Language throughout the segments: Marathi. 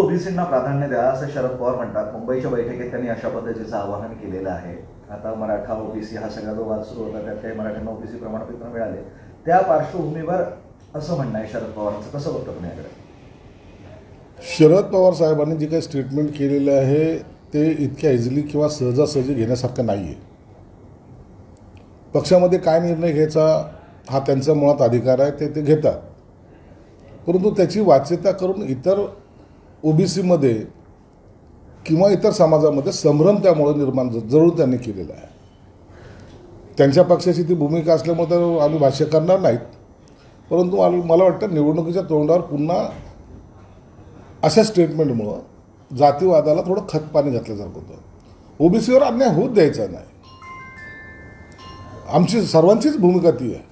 ओबीसींना प्राधान्य द्या असं शरद पवार म्हणतात. मुंबईच्या बैठकीत त्यांनी अशा पद्धतीचं आवाहन केलेलं आहे. आता मराठा ओबीसी हा सगळा जो वाद सुरू होता त्यात काही मराठ्यांना ओबीसी प्रमाणपत्र मिळाले. त्या पार्श्वभूमीवर असं म्हणणं आहे शरद पवारांचं. कसं बघतं तुम्ही याकडे? शरद पवार साहेबांनी जे काही स्टेटमेंट केलेलं आहे ते इतक्या इझिली किंवा सहजासहजी घेण्यासारखं नाही आहे. पक्षामध्ये काय निर्णय घ्यायचा हा त्यांचा मुळात अधिकार आहे, ते घेतात. परंतु त्याची वाच्यता करून इतर ओबीसीमध्ये किंवा इतर समाजामध्ये संभ्रम त्यामुळे निर्माण जरूर त्यांनी केलेला आहे. त्यांच्या पक्षाची ती भूमिका असल्यामुळे तर आम्ही भाष्य करणार नाहीत. परंतु मला वाटतं निवडणुकीच्या तोंडावर पुन्हा अशा स्टेटमेंटमुळं जातीवादाला थोडं खतपाणी घातल्यासारखं होतं. ओबीसीवर अन्याय होत द्यायचा नाही. आमची सर्वांचीच भूमिका ती आहे.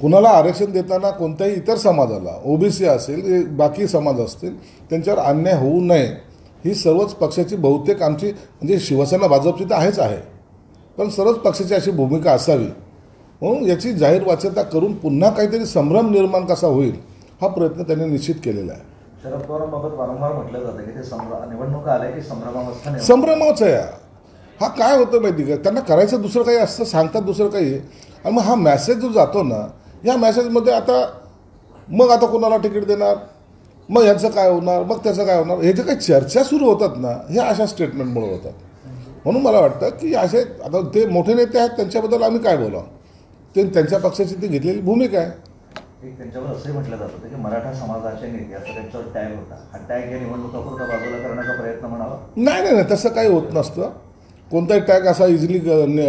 कुणाला आरक्षण देताना कोणत्याही इतर समाजाला, ओबीसी असेल बाकी समाज असतील, त्यांच्यावर अन्याय होऊ नये ही सर्वच पक्षाची बहुतेक आमची, म्हणजे शिवसेना भाजपची तर आहेच आहे, पण सर्वच पक्षाची अशी भूमिका असावी. म्हणून याची जाहीर वाच्यता करून पुन्हा काहीतरी संभ्रम निर्माण कसा होईल हा प्रयत्न त्यांनी निश्चित केलेला आहे. शरद पवारांबाबत वारंवार म्हटलं जातं की ते निवडणुका आल्या की संभ्रमावस्था. संभ्रमच आहे हा. काय होतं माहिती का, त्यांना करायचं दुसरं काही असतं, सांगतात दुसरं काही आहे. आणि मग हा मॅसेज जो जातो ना, या मॅसेजमध्ये आता कोणाला तिकीट देणार, मग यांचं काय होणार, मग त्याचं काय होणार, हे जे काही चर्चा सुरू होतात ना, हे अशा स्टेटमेंटमुळे होतात. म्हणून मला वाटतं की असे आता ते मोठे नेते आहेत, त्यांच्याबद्दल आम्ही काय बोलावं, ते त्यांच्या पक्षाची ती घेतलेली भूमिका आहे. त्यांच्यावर असंही म्हटलं जात होतं की मराठा समाजाचे नेते असं त्यांच्यावर टॅग होता. हा टॅग या निवडणुकापुरता बाजूला करण्याचा प्रयत्न म्हणावा. नाही, तसं काही होत नसतं. कोणताही टॅग असा इझिली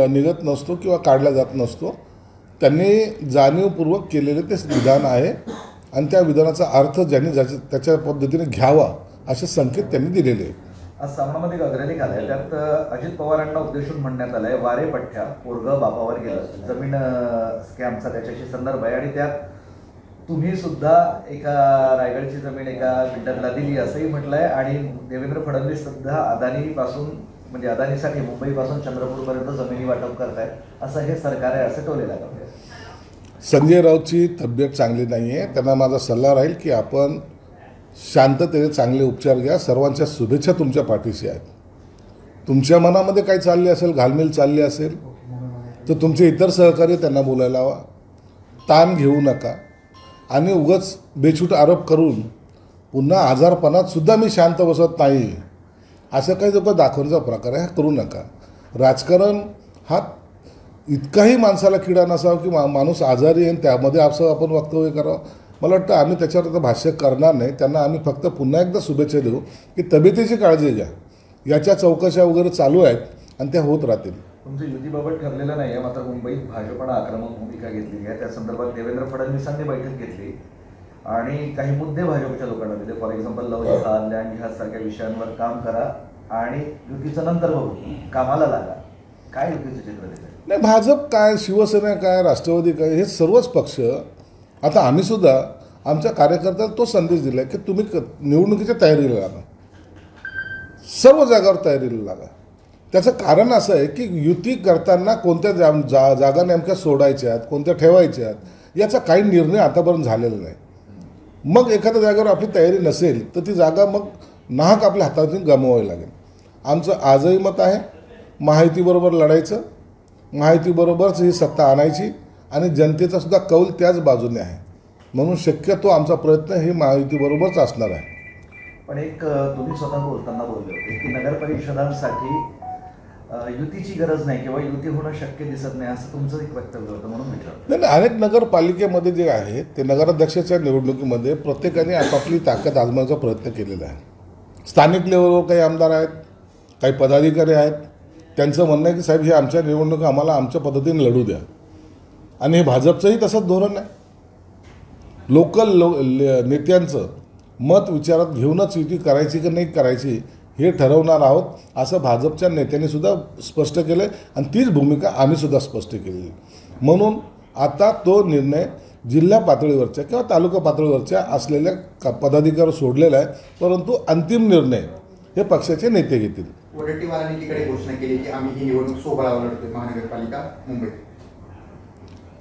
निघत नसतो किंवा काढला जात नसतो. त्यांनी जाणीवपूर्वक केलेले ते विधान आहे आणि त्या विधानाचा अर्थ ज्यांनी त्याच्या पद्धतीने घ्यावा असे संकेत त्यांनी दिलेले आहेत. आज सामनामध्ये अग्रलेख आलाय, त्यात अजित पवारांना उद्देशून म्हणण्यात आलंय वारे पठ्ठ्या पोरगं बापावर गेलं, जमीन स्कॅमचा त्याच्याशी संदर्भ आहे. आणि त्यात तुम्ही सुद्धा एका रायगडची जमीन एका बिल्डरला दिली असंही म्हटलंय. आणि देवेंद्र फडणवीस सुद्धा अदानीपासून, म्हणजे अदानीसाठी मुंबईपासून चंद्रपूरपर्यंत जमिनी वाटप करतायत असं हे सरकार आहे असं टोले लागलं. संजय राऊतची तब्येत चांगली नाही आहे. त्यांना माझा सल्ला राहील की आपण शांततेने चांगले उपचार घ्या. सर्वांच्या शुभेच्छा तुमच्या पाठीशी आहेत. तुमच्या मनामध्ये काही चालले असेल, घालमेल चालली असेल तर तुमचे इतर सहकारी त्यांना बोलायला हवा. ताण घेऊ नका आणि उगाच बेछूट आरोप करून पुन्हा आजारपणात सुद्धा मी शांत बसत नाही असं काही जो दाखवण्याचा प्रकार आहे हा करू नका. राजकारण हा इतकाही माणसाला किडा नसावा की माणूस आजारी आहे त्यामध्ये असं आपण वक्तव्य करावं. मला वाटतं आम्ही त्याच्यावर आता भाष्य करणार नाही. त्यांना आम्ही फक्त पुन्हा एकदा शुभेच्छा देऊ की तब्येतीची काळजी घ्या. याच्या चौकशा वगैरे चालू आहेत आणि त्या होत राहतील. तुमचं युतीबाबत ठरलेलं नाही आहे, मात्र मुंबईत भाजपनं आक्रमक भूमिका घेतलेली आहे. त्या संदर्भात देवेंद्र फडणवीसांनी बैठक घेतली आणि काही मुद्दे भाजपच्या लोकांना दिले. फॉर एक्झाम्पल लव जिहाद, लँड जिहाद सारख्या विषयांवर काम करा आणि युतीचं नंतर बघू, कामाला लागा. काय युतीचं चित्र दिलं? नाही, भाजप काय, शिवसेना काय, राष्ट्रवादी काय, हे सर्वच पक्ष, आता आम्ही सुद्धा आमच्या कार्यकर्त्याला तो संदेश दिला की तुम्ही निवडणुकीच्या तयारीला लागा, सर्व जागावर तयारीला लागा. त्याचं कारण असं आहे की युती करताना कोणत्या जागा नेमक्या सोडायच्यात, कोणत्या ठेवायच्यात याचा काही निर्णय आतापर्यंत झालेला नाही. मग एखाद्या जागेवर आपली तयारी नसेल तर ती जागा मग नाहक आपल्या हातातून गमवावी लागेल. आमचं आजही मत आहे महायुतीबरोबर लढायचं, महायुतीबरोबरच ही सत्ता आणायची आणि जनतेचा सुद्धा कौल त्याच बाजूने आहे. म्हणून शक्यतो आमचा प्रयत्न हे महायुतीबरोबरच असणार आहे. पण एक तुम्ही स्वतः बोलताना बोलले होते की नगर परिषदांसाठी युतीची गरज नाही किंवा युती होणं शक्य दिसत नाही असं तुमचं एक वक्तव्य होतं, म्हणून विचारलं. नाही, अनेक नगरपालिकेमध्ये जे आहे ते नगराध्यक्षाच्या निवडणुकीमध्ये प्रत्येकाने आपापली ताकद आजमावण्याचा प्रयत्न केलेला आहे. स्थानिक लेवलवर काही आमदार आहेत, काही पदाधिकारी आहेत, त्यांचं म्हणणं आहे की साहेब हे आमच्या निवडणुका आम्हाला आमच्या पद्धतीने लढू द्या. आणि हे भाजपचंही तसंच धोरण आहे. लोकल नेत्यांचं मत विचारात घेऊनच युती करायची की नाही करायची हे ठरवणार आहोत असं भाजपच्या नेत्यांनी सुद्धा स्पष्ट केलं आहे आणि तीच भूमिका आम्ही सुद्धा स्पष्ट केली. म्हणून आता तो निर्णय जिल्हा पातळीवरच्या किंवा तालुका पातळीवरच्या असलेल्या पदाधिकाऱ्यावर सोडलेला आहे. परंतु अंतिम निर्णय हे पक्षाचे नेते घेतील. वडट्टीवारांनी तिकडे घोषणा केली की आम्ही ही निवडणूक सोबळावर लढतोय महानगरपालिका मुंबई.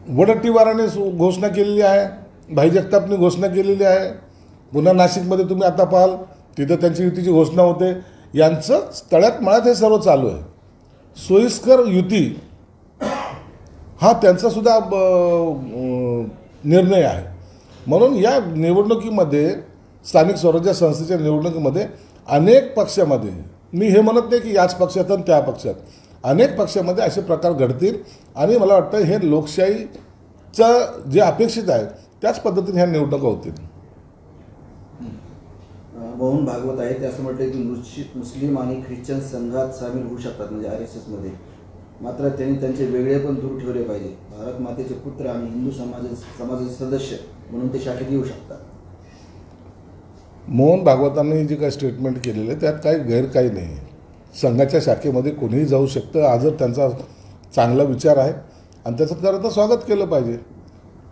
वडट्टीवाराने घोषणा केलेली आहे, भाई जगतापने घोषणा केलेली आहे. पुन्हा नाशिकमध्ये तुम्ही आता पाहाल तिथं त्यांची युतीची घोषणा होते. यांचं तळ्यात मळ्यात हे सर्व चालू आहे. सोयीस्कर युती हा त्यांचासुद्धा निर्णय आहे. म्हणून या निवडणुकीमध्ये, स्थानिक स्वराज्य संस्थेच्या निवडणुकीमध्ये अनेक पक्षामध्ये, मी हे म्हणत नाही की याच पक्षात आणि त्या पक्षात, अनेक पक्षामध्ये असे प्रकार घडतील आणि मला वाटतं हे लोकशाहीचं जे अपेक्षित आहे त्याच पद्धतीने ह्या निवडणुका होतील. मोहन भागवत आहे ते असं म्हटलं की मुस्लिम आणि ख्रिश्चन संघात सामील होऊ शकतात, म्हणजे RSSमध्ये. मात्र त्यांनी त्यांचे वेगळे पण दूर ठेवले पाहिजे. भारत मातेचे पुत्र आणि हिंदू समाजाचे सदस्य म्हणून ते शाखेत येऊ शकतात. मोहन भागवतांनी जे काही स्टेटमेंट केलेलं आहे त्यात काही गैर काही नाही आहे. संघाच्या शाखेमध्ये कोणीही जाऊ शकतं. हा जर त्यांचा चांगला विचार आहे आणि त्याचं खरं तर स्वागत केलं पाहिजे.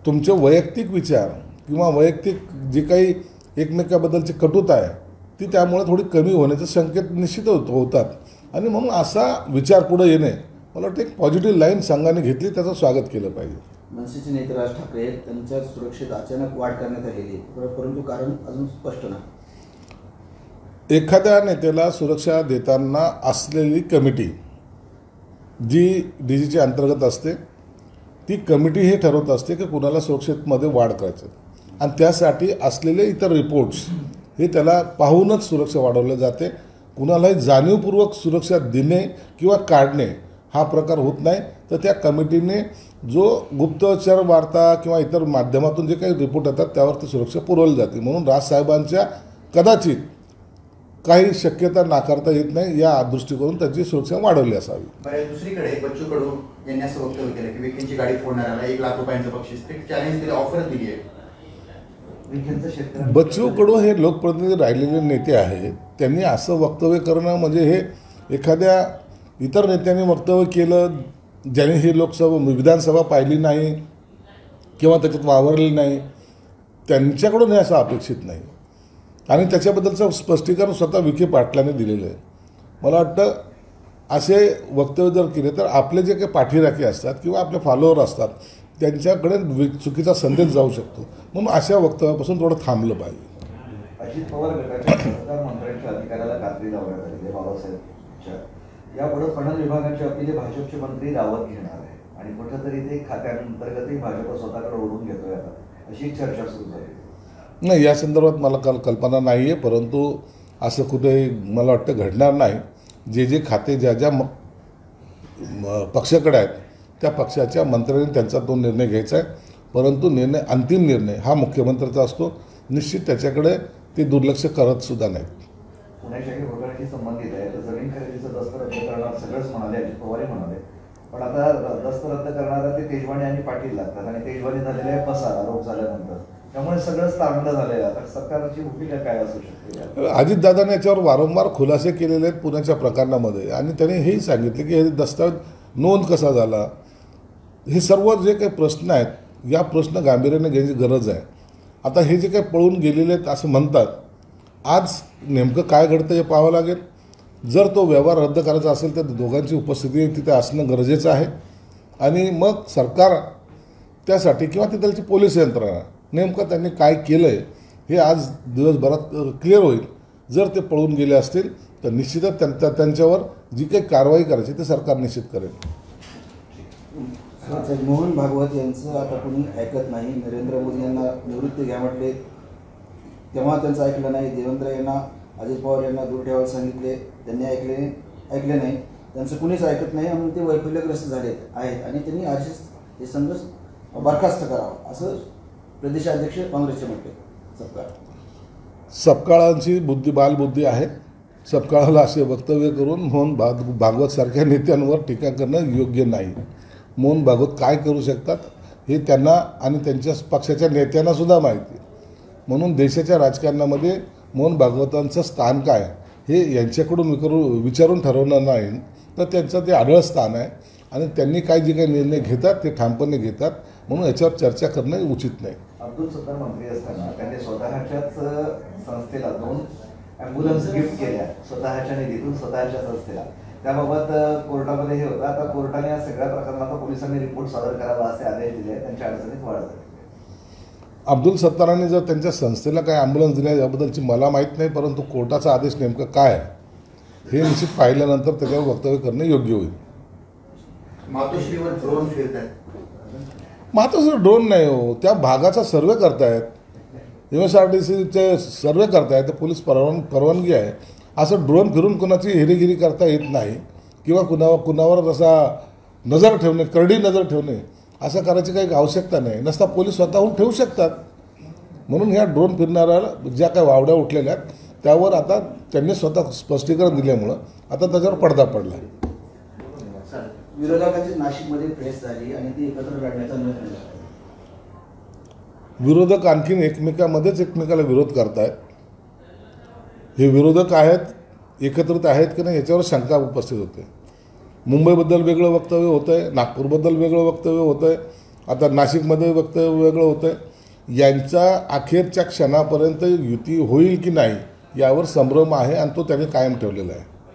तुमचे वैयक्तिक विचार किंवा वैयक्तिक जे काही एकमेकाबद्दलची कटुता आहे ती त्यामुळे थोडी कमी होण्याचे संकेत निश्चित होतात. आणि म्हणून असा विचार पुढे येणे, मला वाटतं एक पॉझिटिव्ह लाईन संघाने घेतली, त्याचं स्वागत केलं पाहिजे. मनसेचे नेते राज ठाकरे त्यांच्या सुरक्षेत अचानक वाढ करण्यात आलेली आहे, परंतु कारण अजून स्पष्ट नाही. एखाद्या नेत्याला सुरक्षा देताना असलेली कमिटी जी DGच्या अंतर्गत असते, ती कमिटी हे ठरवत असते की कुणाला सुरक्षेमध्ये वाढ करायचं आणि त्यासाठी असलेले इतर रिपोर्ट्स हे त्याला पाहूनच सुरक्षा वाढवली जाते. कुणालाही जाणीवपूर्वक सुरक्षा देणे किंवा काढणे हा प्रकार होत नाही. तर त्या कमिटीने जो गुप्तचर वार्ता किंवा इतर माध्यमातून जे काही रिपोर्ट येतात त्यावर ती सुरक्षा पुरवली जाते. म्हणून राजसाहेबांच्या कदाचित काही शक्यता नाकारता येत नाही. या दृष्टिकोनातून त्याची सुरक्षा वाढवली असावी. बरं, दुसरीकडे बच्चू कडू यांनी असं वक्तव्य केलं की व्यक्तींची गाडी फोडणाऱ्याला ₹1,00,000 बक्षीस, चॅलेंज दिलं, ऑफर दिली आहे. बच्चू कडू हे लोकप्रतिनिधी राहिलेले नेते आहेत. त्यांनी असं वक्तव्य करणं म्हणजे हे एखाद्या इतर नेत्यांनी वक्तव्य केलं ज्याने ही विधानसभा पाहिली नाही किंवा त्याच्यात वावरलेली नाही, त्यांच्याकडून हे असं अपेक्षित नाही. आणि त्याच्याबद्दलचं स्पष्टीकरण स्वतः विखे पाटलांनी दिलेलं आहे. मला वाटतं असे वक्तव्य जर केले तर आपले जे काही पाठीराखे असतात किंवा आपले फॉलोअर असतात त्यांच्याकडे चुकीचा संदेश जाऊ शकतो. म्हणून अशा वक्तव्यापासून थोडं थांबलं पाहिजे. अजित पवार गटाच्या सहकार मंत्र्यांच्या अधिकाऱ्याला कात्री लावण्यात आली आहे बाबासाहेबच्या. यापुढे पणन विभागाची अपीले भाजपचे मंत्री रावत घेणार आहे आणि कुठंतरी ते खात्यांतर्गतही भाजप स्वतःकडे ओढून घेतोय आता, अशी एक चर्चा सुरू झाली. नाही, या संदर्भात मला कल्पना नाही आहे, परंतु असं कुठे मला वाटतं घडणार नाही. जे खाते ज्या पक्षाकडे आहेत त्या पक्षाच्या मंत्र्यांनी त्यांचा तो निर्णय घ्यायचा आहे. परंतु अंतिम निर्णय हा मुख्यमंत्र्याचा असतो. निश्चित त्याच्याकडे ते दुर्लक्ष करतसुद्धा नाहीत. पुण्याच्या घोटाळ्याशी संबंधित आहे तर जमीन खरेदीचं दस्त रद्द करणार सगळंच म्हणाले, अजित पवारही म्हणाले. पण आता दस्त रद्द करणारा ते तेजवानी आणि पाटील लागतात आणि तेजवानी झालेले आहे पसार आरोप झाल्यानंतर. त्यामुळे सगळंच तांबडं झालंय. आता सरकारची भूमिका काय असू शकते? अजितदादांनी याच्यावर वारंवार खुलासे केलेले आहेत पुण्याच्या प्रकरणामध्ये आणि त्यांनी हेही सांगितले की हे दस्तावेज नोंद कसा झाला, हे सर्व जे काही प्रश्न आहेत या प्रश्न गांभीर्याने घ्यायची गरज आहे. आता हे जे काही पळून गेलेले आहेत असं म्हणतात, आज नेमकं काय घडतं हे पाहावं लागेल. जर तो व्यवहार रद्द करायचा असेल तर दोघांची उपस्थिती तिथे असणं गरजेचं आहे आणि मग सरकार त्यासाठी किंवा तिथलची पोलीस यंत्रणा नेमकं त्यांनी काय केलं आहे हे आज दिवसभरात क्लिअर होईल. जर ते पळून गेले असतील तर निश्चितच त्यांच्यावर जी काही कारवाई करायची ते सरकार निश्चित करेल. मोहन भागवत यांचं आता कोणी ऐकत नाही. नरेंद्र मोदी यांना निवृत्ती घ्या म्हटले तेव्हा त्यांचं ऐकलं नाही. देवेंद्र यांना अजित पवार यांना दूर ठेवायला सांगितले, त्यांनी ऐकले नाही. त्यांचं कुणीच ऐकत नाही म्हणून ते वैफल्यग्रस्त झाले आहेत आणि त्यांनी RSS हे संघ बरखास्त करावा असं प्रदेशाध्यक्ष काँग्रेसचे म्हटले. सपकाळांची बालबुद्धी आहे. सपकाळाला असे वक्तव्य करून मोहन भागवत सारख्या नेत्यांवर टीका करणं योग्य नाही. मोहन भागवत काय करू शकतात हे त्यांना आणि त्यांच्या पक्षाच्या नेत्यांनासुद्धा माहिती. म्हणून देशाच्या राजकारणामध्ये मोहन भागवतांचं स्थान काय हे यांच्याकडून विचारून ठरवणं नाही, तर त्यांचं ते आढळ स्थान आहे आणि त्यांनी काय जे काही निर्णय घेतात ते ठामपणे घेतात. म्हणून याच्यावर चर्चा करणं उचित नाही. अब्दुल सत्तार मंत्री असताना त्यांनी स्वतःच्याच संस्थेला 2 ॲम्ब्युलन्स गिफ्ट केल्या, स्वतःच्या निधीतून स्वतःच्या संस्थेला. त्याबाबत कोर्टामध्ये हे होतं. आता कोर्टाने या सगळ्या प्रकरणाचा पोलिसांनी रिपोर्ट सादर करावा असे आदेश दिले. त्यांच्या अडचणीत वाढ झाली. अब्दुल सत्तारांनी जर त्यांच्या संस्थेला काही ॲम्ब्युलन्स दिल्या याबद्दलची मला माहीत नाही, परंतु कोर्टाचा आदेश नेमकं काय आहे हे निश्चित पाहिल्यानंतर त्याच्यावर वक्तव्य करणे योग्य होईल. मातोश्रीवर ड्रोन फिरत आहेत. मात्र ड्रोन नाही हो, त्या भागाचा सर्वे करतायत, MSRTCचे सर्वे करतायत, पोलीस परवानगी आहे. असं ड्रोन फिरून कुणाची हेरीगिरी करता येत नाही किंवा कुणावर असा नजर ठेवणे, करडी नजर ठेवणे असं करायची काही आवश्यकता नाही. नसता पोलीस स्वतःहून ठेवू शकतात. म्हणून ह्या ड्रोन फिरणाऱ्या ज्या काही वावड्या उठलेल्या आहेत त्यावर आता त्यांनी स्वतः स्पष्टीकरण दिल्यामुळं आता त्याच्यावर पडदा पडला. विरोधकांची नाशिकमध्ये प्रेस झाली आणि ती एकत्र लढण्याचा निर्णय झाला. विरोधक आणखीन एकमेकाला विरोध करतायत. हे विरोधक आहेत, एकत्रित आहेत की नाही याच्यावर शंका उपस्थित होते. मुंबईबद्दल वेगळं वक्तव्य होतं आहे, नागपूरबद्दल वेगळं वक्तव्य होतं आहे, आता नाशिकमध्ये वक्तव्य वेगळं होतं आहे. यांच्या अखेरच्या क्षणापर्यंत युती होईल की नाही यावर संभ्रम आहे आणि तो त्यांनी कायम ठेवलेला आहे.